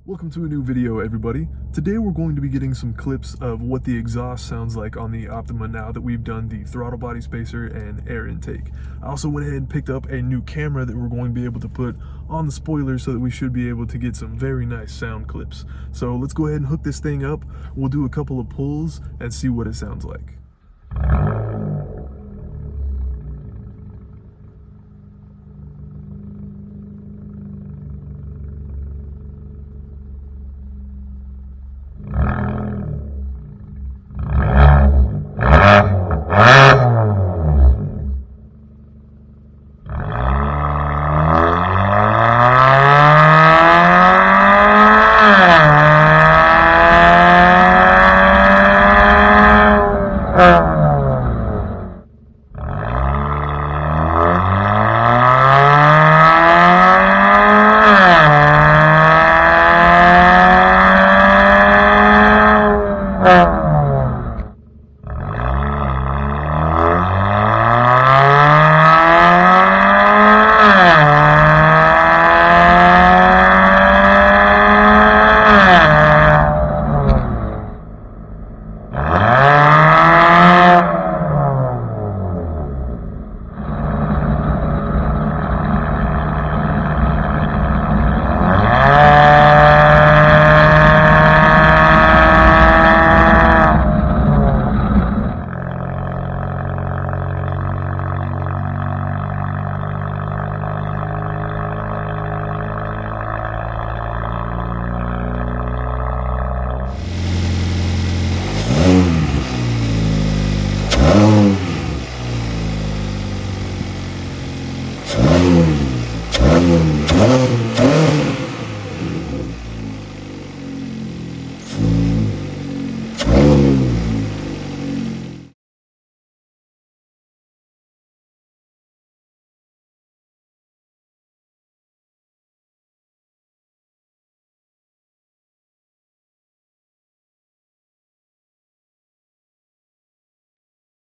Welcome to a new video, everybody. Today we're going to be getting some clips of what the exhaust sounds like on the Optima now that we've done the throttle body spacer and air intake. I also went ahead and picked up a new camera that we're going to be able to put on the spoiler so that we should be able to get some very nice sound clips. So let's go ahead and hook this thing up. We'll do a couple of pulls and see what it sounds like.